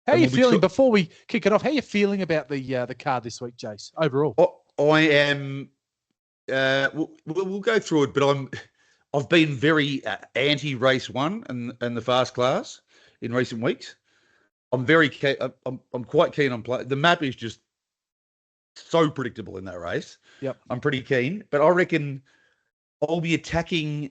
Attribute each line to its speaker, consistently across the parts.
Speaker 1: How are you feeling before we kick it off? How are you feeling about the card this week, Jace? Overall,
Speaker 2: I am. We'll go through it, but I've been very anti race one and the fast class in recent weeks. I'm very keen. I'm quite keen on play. The map is just so predictable in that race.
Speaker 1: Yep.
Speaker 2: I'm pretty keen, but I reckon I'll be attacking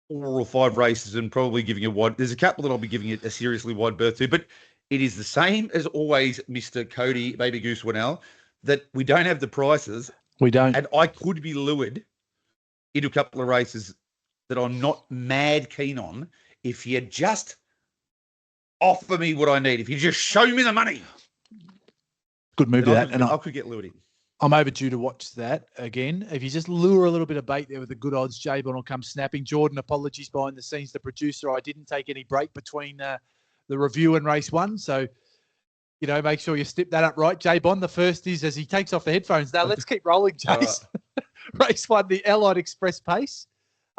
Speaker 2: 4 or 5 races and probably giving a wide. There's a couple that I'll be giving it a seriously wide berth to, but it is the same as always, Mr. Cody Baby Goose Winnell, that we don't have the prices.
Speaker 1: We don't.
Speaker 2: And I could be lured into a couple of races that I'm not mad keen on if you just offer me what I need. If you just show me the money.
Speaker 1: Good move, that.
Speaker 2: And I could get lured in.
Speaker 1: I'm overdue to watch that again. If you just lure a little bit of bait there with the good odds, J-Bon will come snapping. Jordan, apologies behind the scenes. The producer, I didn't take any break between the review and race one. So, make sure you step that up right. J-Bon, the first is as he takes off the headphones. Now, let's keep rolling, Jace. Right. Race one, the Allied Express pace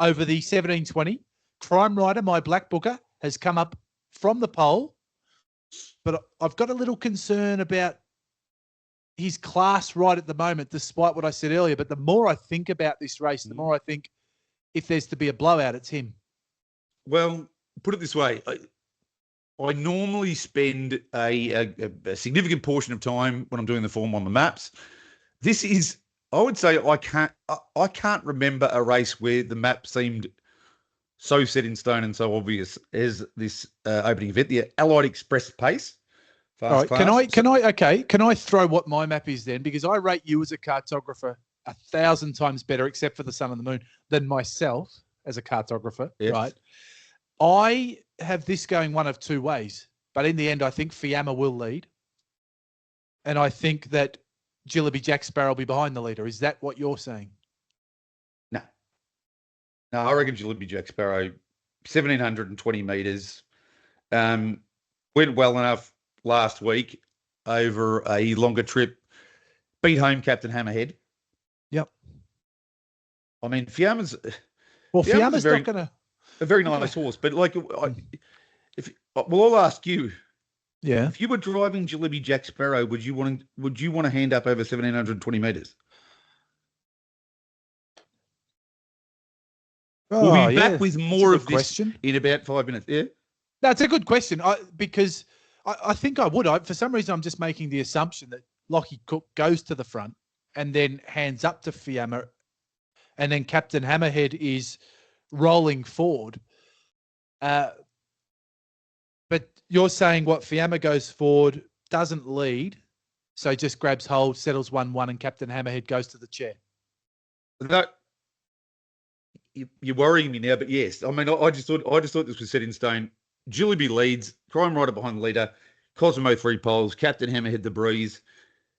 Speaker 1: over the 1720. Crime Rider, my black booker, has come up from the pole. But I've got a little concern about his class right at the moment, despite what I said earlier. But the more I think about this race, the more I think if there's to be a blowout, it's him.
Speaker 2: Well, put it this way. I normally spend a significant portion of time when I'm doing the form on the maps. This is, I would say, I can't remember a race where the map seemed so set in stone and so obvious as this opening event, the Allied Express pace.
Speaker 1: All right, can I throw what my map is then? Because I rate you as a cartographer 1,000 times better, except for the sun and the moon, than myself as a cartographer, yes. Right? I have this going one of two ways, but in the end, I think Fiamma will lead. And I think that Jillaby Jack Sparrow will be behind the leader. Is that what you're saying?
Speaker 2: No, I reckon Jillaby Jack Sparrow, 1,720 metres, went well enough last week over a longer trip, beat home Captain Hammerhead.
Speaker 1: Yep.
Speaker 2: I mean, Fiamma's
Speaker 1: not going to...
Speaker 2: A very nice horse, but I'll ask you.
Speaker 1: Yeah.
Speaker 2: If you were driving Jillaby Jack Sparrow, would you want to hand up over 1,720 metres? We'll be back with more of this in about 5 minutes. Yeah.
Speaker 1: That's a good question. Because I think I would. For some reason, I'm just making the assumption that Lockie Cook goes to the front and then hands up to Fiamma, and then Captain Hammerhead is rolling forward. But you're saying what? Fiamma goes forward, doesn't lead, so just grabs hold, settles 1-1, and Captain Hammerhead goes to the chair.
Speaker 2: You're worrying me now, but yes. I mean, I just thought this was set in stone. Jillaby leads, Crime Rider behind the leader, Cosmo 3 poles, Captain Hammerhead the breeze,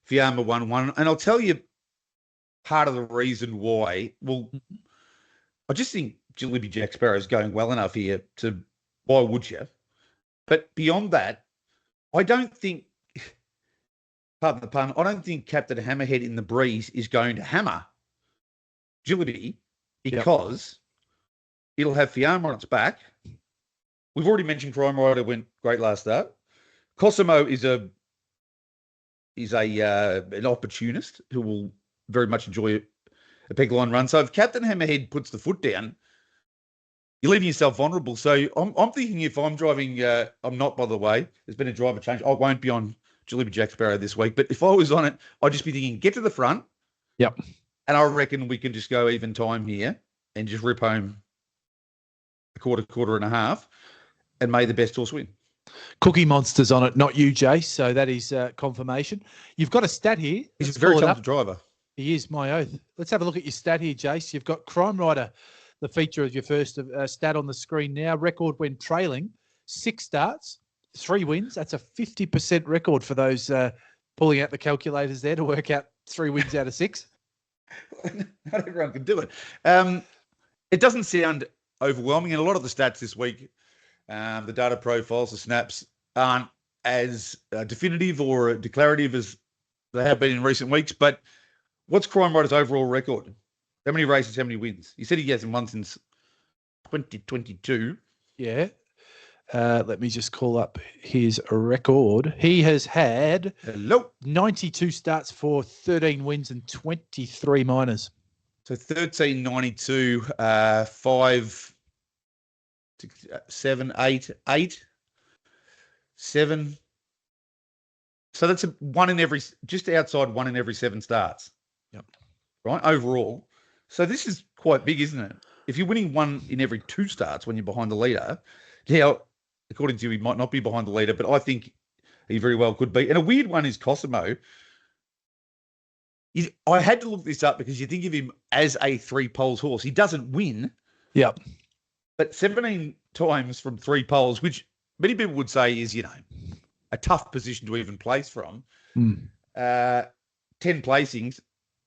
Speaker 2: Fiamma 1-1. And I'll tell you part of the reason why. Well, I just think Jillaby Jack Sparrow is going well enough here to, why would you? But beyond that, I don't think, pardon the pun, I don't think Captain Hammerhead in the breeze is going to hammer Jillaby because it'll have Fiamma on its back. We've already mentioned Crime Rider went great last start. Cosimo is an opportunist who will very much enjoy a peg line run. So if Captain Hammerhead puts the foot down, you're leaving yourself vulnerable. So I'm thinking if I'm driving, I'm not, by the way, there's been a driver change. I won't be on Jillaby Jack Sparrow this week, but if I was on it, I'd just be thinking, get to the front.
Speaker 1: Yep.
Speaker 2: And I reckon we can just go even time here and just rip home a quarter and a half, and may the best horse win.
Speaker 1: Cookie Monster's on it, not you, Jace. So that is confirmation. You've got a stat here.
Speaker 2: He's a very talented driver.
Speaker 1: He is, my oath. Let's have a look at your stat here, Jace. You've got Crime Rider, the feature of your first stat on the screen now. Record when trailing, 6 starts, 3 wins. That's a 50% record for those pulling out the calculators there to work out 3 wins out of 6.
Speaker 2: Not everyone can do it. It doesn't sound overwhelming, and a lot of the stats this week, the data profiles, the snaps, aren't as definitive or declarative as they have been in recent weeks. But what's Crime Rider's overall record? How many races, how many wins? He said he hasn't won since 2022.
Speaker 1: Yeah. Let me just call up his record. He has had 92 starts for 13 wins and 23 minors.
Speaker 2: So 1392, 5, 6, 7, 8, 8, 7. So that's just outside 1 in every 7 starts.
Speaker 1: Yep.
Speaker 2: Right, overall. So this is quite big, isn't it? If you're winning 1 in every 2 starts when you're behind the leader, now, according to you, he might not be behind the leader, but I think he very well could be. And a weird one is Cosimo. I had to look this up because you think of him as a 3 poles horse. He doesn't win.
Speaker 1: Yep.
Speaker 2: But 17 times from 3 poles, which many people would say is, a tough position to even place from. 10 placings.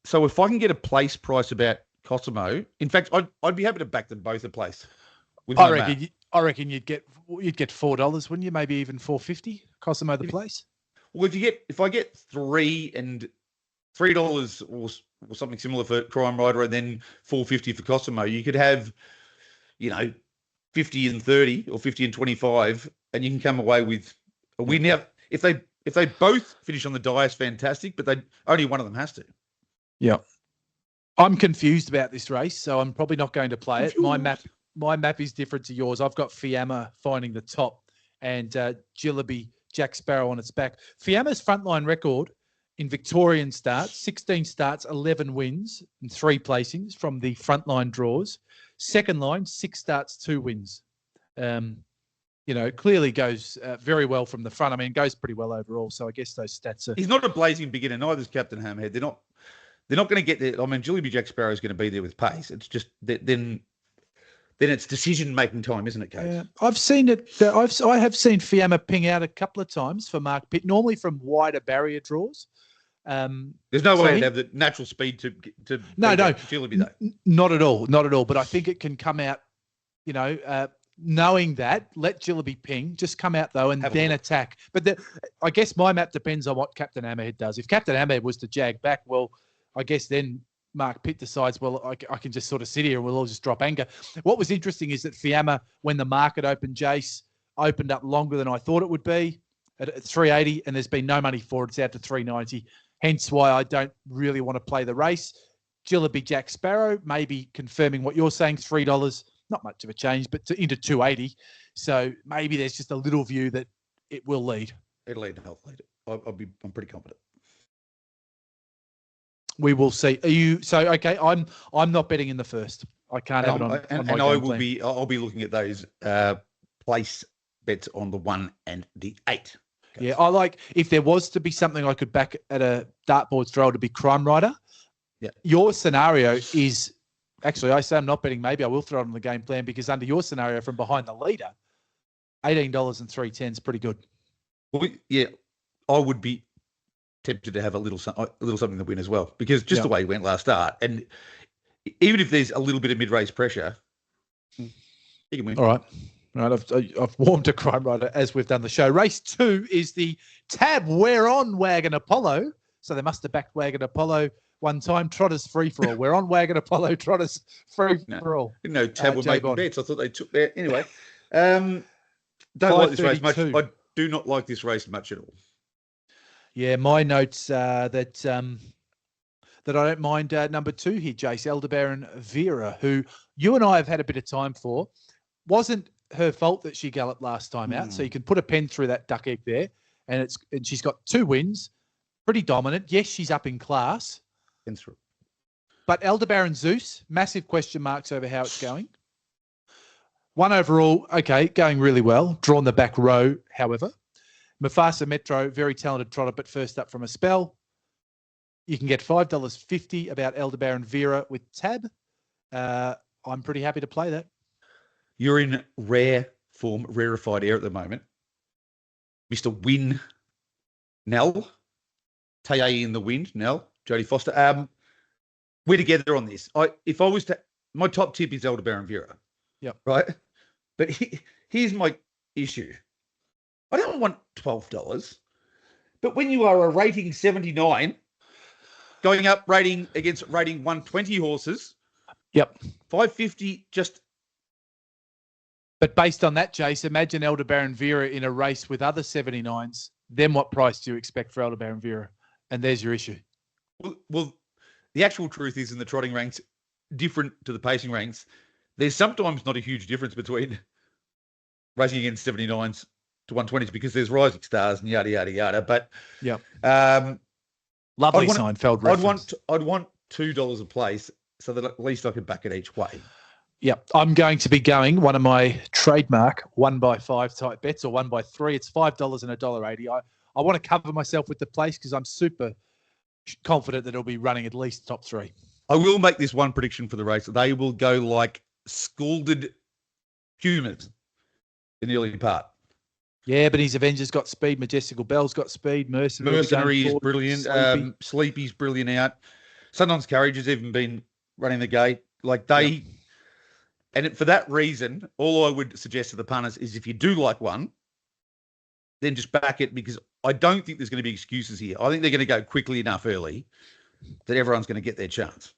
Speaker 2: So if I can get a place price about Cosimo, in fact, I'd be happy to back them both a place.
Speaker 1: I reckon you'd get $4, wouldn't you? Maybe even $4.50. Cosimo the place.
Speaker 2: Well, if I get $3 or something similar for Crime Rider, and then $4.50 for Cosimo, you could have, 50 and 30 or 50 and 25, and you can come away with a win. Now, if they both finish on the dice, fantastic, but only one of them has to.
Speaker 1: Yeah. I'm confused about this race, so I'm probably not going to play it. My map is different to yours. I've got Fiamma finding the top and Jillaby, Jack Sparrow on its back. Fiamma's frontline record in Victorian starts, 16 starts, 11 wins and 3 placings from the frontline draws. Second line, 6 starts, 2 wins. Clearly goes very well from the front. I mean, goes pretty well overall. So I guess those stats are...
Speaker 2: He's not a blazing beginner. Neither is Captain Hammerhead. They're not going to get there. I mean, Jillaby Jack Sparrow is going to be there with pace. It's just then it's decision-making time, isn't it, Case?
Speaker 1: Yeah, I've seen it. I have seen Fiamma ping out a couple of times for Mark Pitt, normally from wider barrier draws.
Speaker 2: There's no way to have the natural speed to
Speaker 1: no,
Speaker 2: Jillaby, though.
Speaker 1: Not at all. But I think it can come out, knowing that, let Jillaby ping, just come out though, and then attack. But I guess my map depends on what Captain Hammerhead does. If Captain Hammerhead was to jag back, well, I guess then Mark Pitt decides, well, I can just sort of sit here and we'll all just drop anchor. What was interesting is that Fiamma, when the market opened, Jace, opened up longer than I thought it would be at 380, and there's been no money for it. It's out to 390. Hence why I don't really want to play the race. Jillaby Jack Sparrow, maybe confirming what you're saying, $3, not much of a change, but into 280. So maybe there's just a little view that it will lead.
Speaker 2: It'll lead to health lead. I'm pretty confident.
Speaker 1: We will see. Are you so okay? I'm not betting in the first. I can't have it on.
Speaker 2: And I will be. I'll be looking at those place bets on the 1 and the 8. Okay.
Speaker 1: Yeah, I like if there was to be something I could back at a dartboard throw to be Crime Rider.
Speaker 2: Yeah.
Speaker 1: Your scenario is actually, I say I'm not betting. Maybe I will throw it on the game plan because under your scenario from behind the leader, $18 and 3.10 is pretty good.
Speaker 2: Well, yeah, I would be tempted to have a little something to win as well, because just the way he went last start, and even if there's a little bit of mid-race pressure, he can win.
Speaker 1: All right, I've warmed to Crime Rider as we've done the show. Race 2 is the Tab We're On Wagon Apollo. So they must have backed Wagon Apollo one time. Trotters free for all. We're on Wagon Apollo. Trotters free for all.
Speaker 2: No, Tab were making bets. I thought they took that anyway. Don't like this race much. I do not like this race much at all.
Speaker 1: Yeah, my notes that I don't mind number 2 here, Jace, Aldebaran Vera, who you and I have had a bit of time for. Wasn't her fault that she galloped last time out, so you can put a pen through that duck egg there, and she's got 2 wins, pretty dominant. Yes, she's up in class. But Aldebaran Zeus, massive question marks over how it's going. 1 overall, okay, going really well. Drawn the back row, however. Mufasa Metro, very talented trotter, but first up from a spell. You can get $5.50 about Aldebaran Vera with Tab. I'm pretty happy to play that.
Speaker 2: You're in rare form, rarefied air at the moment. Mr. Win Nell. Taye in the wind, Nell. Jodie Foster. We're together on this. If I was to, my top tip is Aldebaran Vera.
Speaker 1: Yep.
Speaker 2: Right? But here's my issue. I don't want $12. But when you are a rating 79, going up rating against rating 120 horses,
Speaker 1: yep,
Speaker 2: $5.50 just
Speaker 1: But based on that, Jace, imagine Aldebaran Vera in a race with other 79s. Then what price do you expect for Aldebaran Vera? And there's your issue.
Speaker 2: Well, the actual truth is in the trotting ranks, different to the pacing ranks, there's sometimes not a huge difference between racing against 79s to 120s because there's rising stars and yada, yada, yada. But
Speaker 1: yeah,
Speaker 2: I'd
Speaker 1: lovely
Speaker 2: want-
Speaker 1: Seinfeld reference.
Speaker 2: I'd want $2 a place so that at least I could back it each way.
Speaker 1: Yep. I'm going to be going one of my trademark 1x5 type bets or 1x3. It's $5 and $1.80. I want to cover myself with the place because I'm super confident that it'll be running at least top three.
Speaker 2: I will make this one prediction for the race. They will go like scalded humans in the early part.
Speaker 1: Yeah, but his Avengers got speed. Majestical Bell's got speed.
Speaker 2: Mercenary is brilliant. Sleepy's brilliant out. Sometimes Carriage has even been running the gate. Like they... Yep. And for that reason, all I would suggest to the punters is if you do like one, then just back it because I don't think there's going to be excuses here. I think they're going to go quickly enough early that everyone's going to get their chance.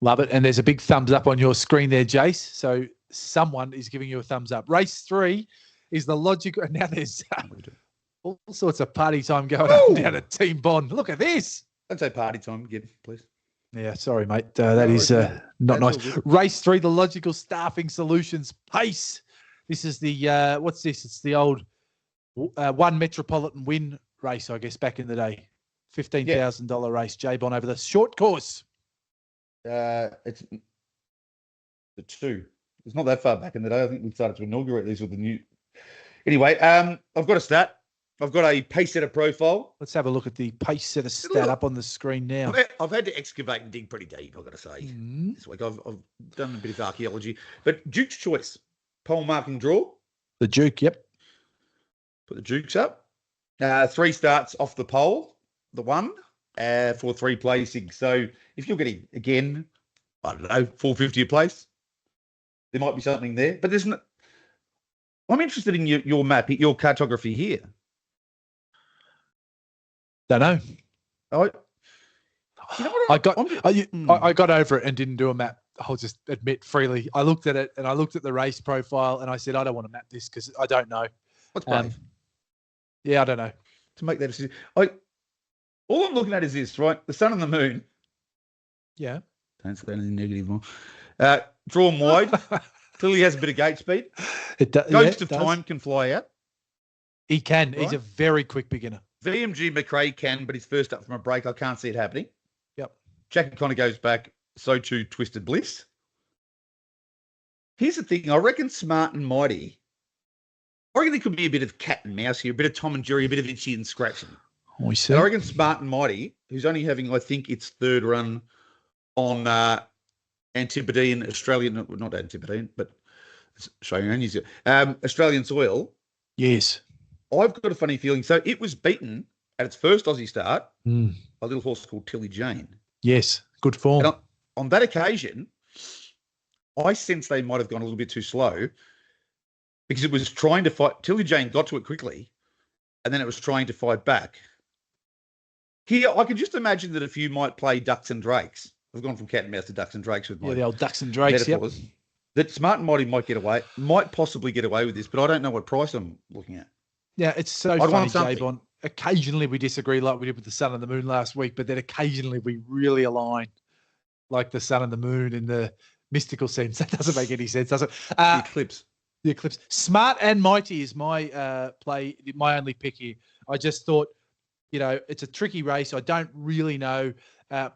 Speaker 1: Love it. And there's a big thumbs up on your screen there, Jace. So someone is giving you a thumbs up. Race 3 is the logical. Now there's all sorts of party time going on down at Team Bond. Look at this.
Speaker 2: Don't say party time again, please.
Speaker 1: Yeah, sorry, mate. That is not nice. Race 3, the logical staffing solutions pace. This is the, what's this? It's the old one Metropolitan win race, I guess, back in the day. $15,000 race. J-Bon over the short course.
Speaker 2: It's the 2. It's not that far back in the day. I think we started to inaugurate these with the new. Anyway, I've got a stat. I've got a pace setter profile.
Speaker 1: Let's have a look at the pace setter stat up on the screen now.
Speaker 2: I've had to excavate and dig pretty deep, I've got to say. This week I've done a bit of archaeology. But Duke's Choice, pole marking draw.
Speaker 1: The Duke, yep.
Speaker 2: Put the Dukes up. 3 starts off the pole, the 1, for 3 placings. So if you're getting, again, I don't know, $4.50 a place, there might be something there. But there's no... I'm interested in your map, your cartography here.
Speaker 1: Don't know.
Speaker 2: You know what
Speaker 1: I got over it and didn't do a map. I'll just admit freely. I looked at it and I looked at the race profile and I said, I don't want to map this because I don't know.
Speaker 2: What's brave?
Speaker 1: Yeah, I don't know.
Speaker 2: To make that decision. All I'm looking at is this, right? The sun and the moon.
Speaker 1: Yeah.
Speaker 2: Don't say anything negative more. Drawn wide. Clearly has a bit of gate speed. Ghost of Time can fly out.
Speaker 1: He can. Right? He's a very quick beginner.
Speaker 2: VMG McRae can, but he's first up from a break. I can't see it happening.
Speaker 1: Yep.
Speaker 2: Jackie Connor goes back. So too Twisted Bliss. Here's the thing. I reckon Smart and Mighty. I reckon there could be a bit of cat and mouse here, a bit of Tom and Jerry, a bit of itchy and scratching.
Speaker 1: We see.
Speaker 2: And I reckon Smart and Mighty, who's only having, I think, its 3rd run on Antipodean, Australian, not Antipodean, but Australian and New Zealand, Australian soil.
Speaker 1: Yes.
Speaker 2: I've got a funny feeling. So it was beaten at its first Aussie start, a little horse called Tilly Jane.
Speaker 1: Yes, good form.
Speaker 2: And on that occasion, I sense they might have gone a little bit too slow because it was trying to fight. Tilly Jane got to it quickly, and then it was trying to fight back. Here, I can just imagine that a few might play ducks and drakes. I've gone from cat and mouse to ducks and drakes with my
Speaker 1: the old ducks and drakes,
Speaker 2: metaphors. Yep. That Smart and Mighty might possibly get away with this, but I don't know what price I'm looking at.
Speaker 1: Yeah, it's so funny, J-Bon. Occasionally we disagree like we did with the sun and the moon last week, but then occasionally we really align like the sun and the moon in the mystical sense. That doesn't make any sense, does it?
Speaker 2: The eclipse.
Speaker 1: The eclipse. Smart and Mighty is my play, my only pick here. I just thought, it's a tricky race. I don't really know how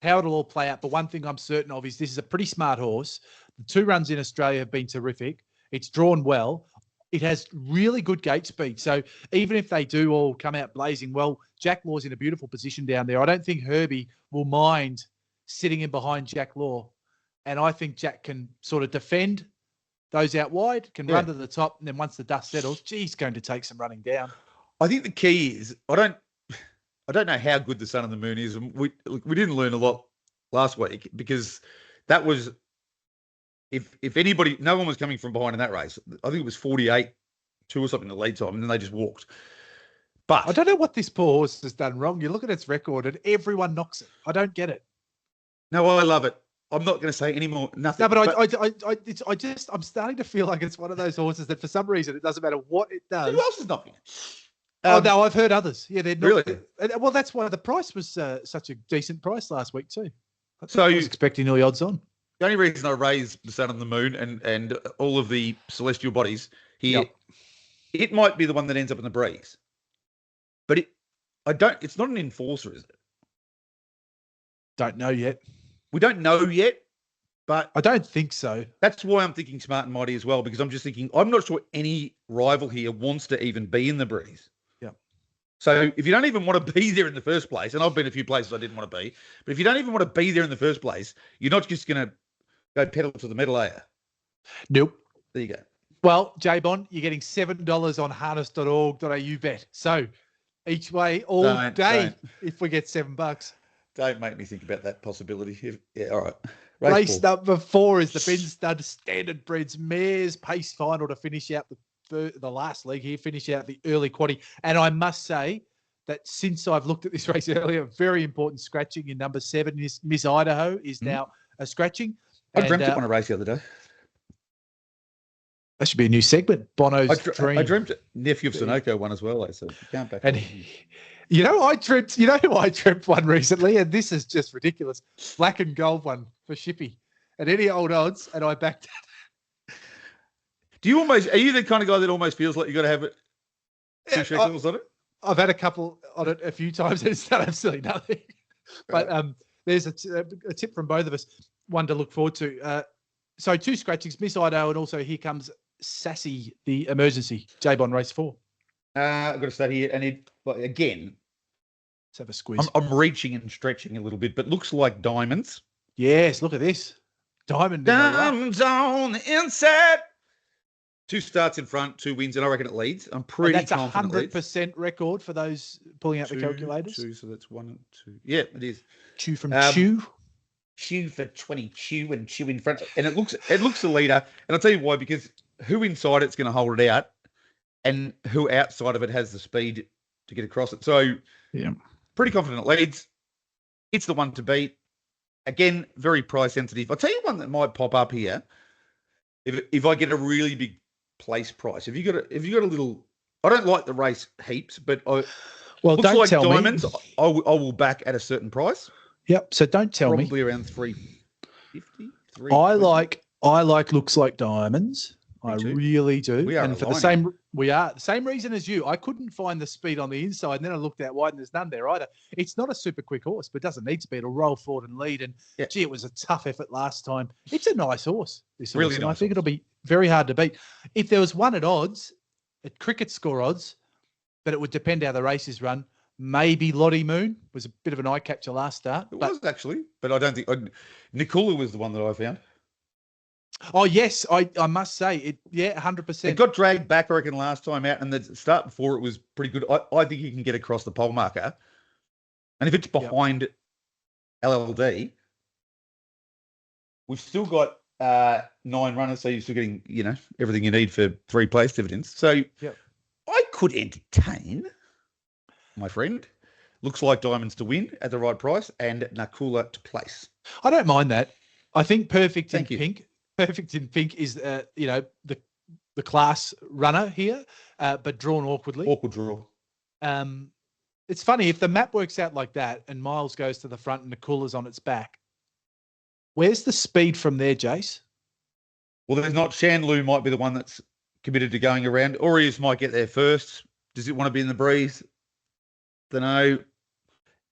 Speaker 1: it'll all play out. But one thing I'm certain of is this is a pretty smart horse. The 2 runs in Australia have been terrific. It's drawn well. It has really good gate speed. So even if they do all come out blazing well, Jack Law's in a beautiful position down there. I don't think Herbie will mind sitting in behind Jack Law. And I think Jack can sort of defend those out wide, can run to the top, and then once the dust settles, he's going to take some running down.
Speaker 2: I think the key is I don't know how good the sun and the moon is. We didn't learn a lot last week because that was if anybody, no one was coming from behind in that race. I think it was 48-2 or something the lead time, and then they just walked. But
Speaker 1: I don't know what this poor horse has done wrong. You look at its record, and everyone knocks it. I don't get it.
Speaker 2: No, I love it. I'm not going to say any more. Nothing.
Speaker 1: No, but I'm starting to feel like it's one of those horses that for some reason it doesn't matter what it does.
Speaker 2: Who else is knocking it?
Speaker 1: Oh no, I've heard others. Yeah, they're not.
Speaker 2: Really?
Speaker 1: Well, that's why the price was such a decent price last week too.
Speaker 2: So
Speaker 1: I was expecting all the odds on.
Speaker 2: The only reason I raise the sun and the moon and all of the celestial bodies here, it might be the one that ends up in the breeze, but it's not an enforcer, is it?
Speaker 1: Don't know yet.
Speaker 2: We don't know yet, but
Speaker 1: I don't think so.
Speaker 2: That's why I'm thinking Smart and Mighty as well, because I'm just thinking I'm not sure any rival here wants to even be in the breeze.
Speaker 1: Yeah.
Speaker 2: So if you don't even want to be there in the first place, and I've been a few places I didn't want to be, but if you don't even want to be there in the first place, you're not just going to go pedal to the metal, are you?
Speaker 1: Nope.
Speaker 2: There you go.
Speaker 1: Well, J-Bond, you're getting $7 on harness.org.au bet. So each way all day if we get $7.
Speaker 2: Don't make me think about that possibility. Yeah, all right.
Speaker 1: Race number 4 is the Ben Stud Standard Breds Mares Pace Final to finish out the last leg here, finish out the early quaddie. And I must say that since I've looked at this race earlier, very important scratching in number 7 is Miss Idaho is now a scratching.
Speaker 2: I dreamt it on a race the other day.
Speaker 1: That should be a new segment. Bono's dream.
Speaker 2: I dreamt Nephew of Sunoco one as well. So you can't back.
Speaker 1: And you know who I dreamt one recently, and this is just ridiculous. Black and gold one for Shippy at any old odds, and I backed it.
Speaker 2: Are you the kind of guy that almost feels like you got to have it 2 shekels on it?
Speaker 1: I've had a couple on it a few times, and it's done absolutely nothing. But there's a tip from both of us, one to look forward to. So 2 scratchings, Miss Idaho, and also here comes Sassy, the emergency, J-Bond race 4.
Speaker 2: I've got to start here, and again,
Speaker 1: let's have a squeeze.
Speaker 2: I'm reaching and stretching a little bit, but looks like diamonds.
Speaker 1: Yes, look at this.
Speaker 2: Diamonds on the inside. 2 starts in front, 2 wins, and I reckon it leads. I'm pretty confident.
Speaker 1: That's 100% record for those pulling out the calculators.
Speaker 2: 2, so that's 1 and 2. Yeah, it is.
Speaker 1: Chew from Chew.
Speaker 2: Chew for 20, Chew and Chew in front. And it looks the leader. And I'll tell you why, because who inside it's going to hold it out and who outside of it has the speed to get across it. So,
Speaker 1: yeah,
Speaker 2: pretty confident it leads. It's the one to beat. Again, very price sensitive. I'll tell you one that might pop up here. If I get a really big place price, if you got a little, I don't like the race heaps, but don't like
Speaker 1: tell
Speaker 2: diamonds.
Speaker 1: Me.
Speaker 2: I will back at a certain price.
Speaker 1: Yep. So don't tell
Speaker 2: Probably
Speaker 1: me.
Speaker 2: Probably around 350.
Speaker 1: I like looks like diamonds. I really do.
Speaker 2: We are
Speaker 1: and for the same reason as you. I couldn't find the speed on the inside, and then I looked out wide, and there's none there either. It's not a super quick horse, but it doesn't need to be. It'll roll forward and lead. And gee, it was a tough effort last time. It's a nice horse. This
Speaker 2: really
Speaker 1: horse,
Speaker 2: nice.
Speaker 1: I think it'll be very hard to beat. If there was one at odds, at cricket score odds, but it would depend how the race is run. Maybe Lottie Moon was a bit of an eye catcher last start.
Speaker 2: It was actually, but I don't think Nicola was the one that I found.
Speaker 1: Oh yes, I must say it. Yeah, 100%.
Speaker 2: It got dragged back, I reckon, last time out, and the start before it was pretty good. I think he can get across the pole marker, and if it's behind LLD, we've still got 9 runners, so you're still getting everything you need for 3 place dividends. So I could entertain. My friend, looks like diamonds to win at the right price and Nakula to place.
Speaker 1: I don't mind that. I think Perfect in Pink. Perfect in Pink is the class runner here, but drawn awkwardly.
Speaker 2: Awkward draw.
Speaker 1: It's funny if the map works out like that and Miles goes to the front and Nakula's on its back. Where's the speed from there, Jace?
Speaker 2: Well, there's not. Shanloo might be the one that's committed to going around. Aureus might get there first. Does it want to be in the breeze? Don't know.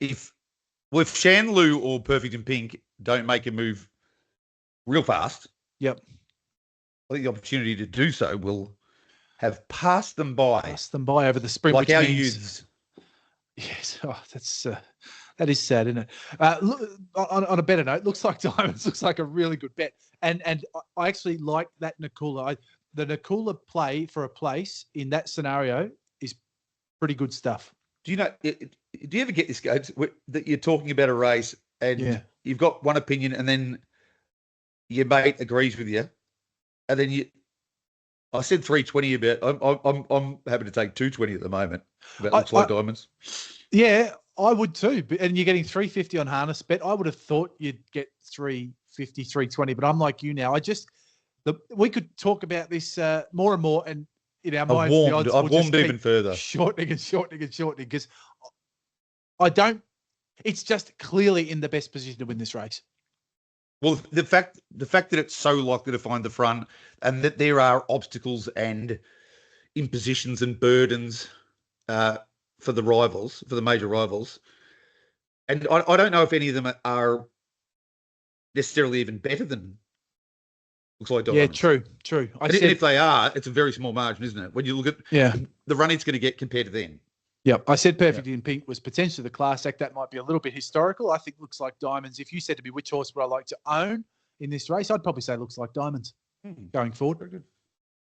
Speaker 2: If Shanloo or Perfect in Pink don't make a move real fast,
Speaker 1: I
Speaker 2: think the opportunity to do so will have passed them by.
Speaker 1: Passed them by over the sprint.
Speaker 2: Like our youths.
Speaker 1: Yes. Oh, that is sad, isn't it? Look, on a better note, looks like diamonds looks like a really good bet. And I actually like that Nakula. The Nakula play for a place in that scenario is pretty good stuff.
Speaker 2: Do you ever get this, guys, that you're talking about a race and you've got one opinion and then your mate agrees with you, and then I said 320 about. I'm happy to take 220 at the moment. That looks like diamonds. Yeah,
Speaker 1: I would too. And you're getting 350 on harness bet. I would have thought you'd get 350 350, 320. But I'm like you now. We could talk about this more and more, and in our minds, the odds
Speaker 2: I've
Speaker 1: will just
Speaker 2: warmed even
Speaker 1: keep
Speaker 2: further.
Speaker 1: shortening because it's just clearly in the best position to win this race.
Speaker 2: Well, the fact that it's so likely to find the front, and that there are obstacles and impositions and burdens for the rivals, for the major rivals, and I don't know if any of them are necessarily even better than looks like Diamonds.
Speaker 1: Yeah, true.
Speaker 2: And if they are, it's a very small margin, isn't it? When you look at the run it's going to get compared to them.
Speaker 1: Yep. I said Perfect in Pink was potentially the class act. That might be a little bit historical. I think looks like Diamonds. If you said to me which horse would I like to own in this race, I'd probably say looks like Diamonds going forward.
Speaker 2: Very good.